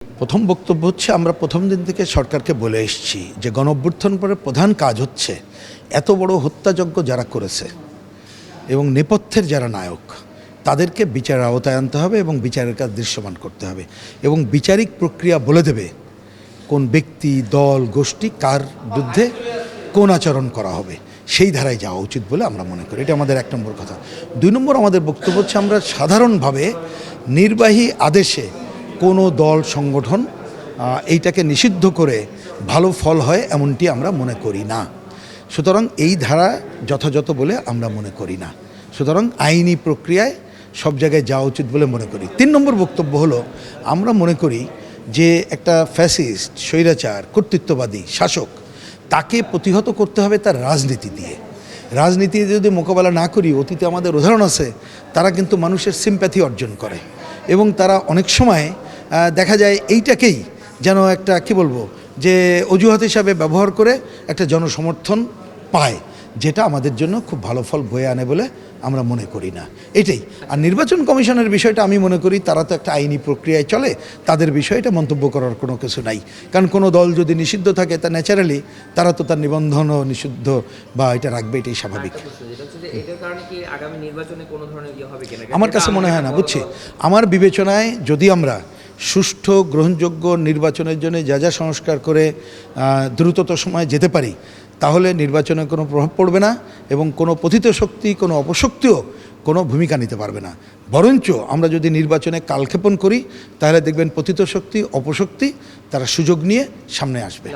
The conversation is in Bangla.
প্রথম বক্তব্য হচ্ছে, আমরা প্রথম দিন থেকে সরকারকে বলে এসেছি যে গণঅভ্যুত্থান পরে প্রধান কাজ হচ্ছে এত বড় হত্যাযজ্ঞ যারা করেছে এবং নেপথ্যের যারা নায়ক তাদেরকে বিচারের আওতায় আনতে হবে এবং বিচারের কাজ দৃশ্যমান করতে হবে এবং বিচারিক প্রক্রিয়া বলে দেবে কোন ব্যক্তি, দল, গোষ্ঠী কার বিরুদ্ধে কোন আচরণ করা হবে, সেই ধারায় যাওয়া উচিত বলে আমরা মনে করি। এটা আমাদের 1 নম্বর কথা। 2 নম্বর আমাদের বক্তব্য হচ্ছে, আমরা সাধারণভাবে নির্বাহী আদেশে কোনো দল সংগঠন এইটাকে নিষিদ্ধ করে ভালো ফল হয় এমনটি আমরা মনে করি না। সুতরাং এই ধারা যথাযথ বলে আমরা মনে করি না। সুতরাং আইনি প্রক্রিয়ায় সব জায়গায় যাওয়া উচিত বলে মনে করি। 3 নম্বর বক্তব্য হলো, আমরা মনে করি যে একটা ফ্যাসিস্ট, স্বৈরাচার, কর্তৃত্ববাদী শাসক তাকে প্রতিহত করতে হবে তার রাজনীতি দিয়ে। রাজনীতি যদি মোকাবেলা না করি, অতীতে আমাদের উদাহরণ আছে, তারা কিন্তু মানুষের সিম্প্যাথি অর্জন করে এবং তারা অনেক সময় দেখা যায় এইটাকেই যেন একটা কি বলবো যে অজুহাত হিসাবে ব্যবহার করে একটা জনসমর্থন পায়, যেটা আমাদের জন্য খুব ভালো ফল বয়ে আনে বলে আমরা মনে করি না। এটাই। আর নির্বাচন কমিশনের বিষয়টা আমি মনে করি তারা তো একটা আইনি প্রক্রিয়ায় চলে, তাদের বিষয়টা মন্তব্য করার কোনো কিছু নাই। কারণ কোনো দল যদি নিষিদ্ধ থাকে তা ন্যাচারালি তারা তো তার নিবন্ধনও নিষিদ্ধ বা এটা রাখবে, এটাই স্বাভাবিক। আমার কাছে মনে হয় না, বুঝছি। আমার বিবেচনায় যদি আমরা সুষ্ঠু গ্রহণযোগ্য নির্বাচনের জন্য যা যা সংস্কার করে দ্রুততর সময় যেতে পারি, তাহলে নির্বাচনে কোনো প্রভাব পড়বে না এবং কোনো পতিত শক্তি, কোনো অপশক্তিও কোনো ভূমিকা নিতে পারবে না। বরঞ্চ আমরা যদি নির্বাচনে কালক্ষেপণ করি, তাহলে দেখবেন পতিত শক্তি, অপশক্তি তারা সুযোগ নিয়ে সামনে আসবে।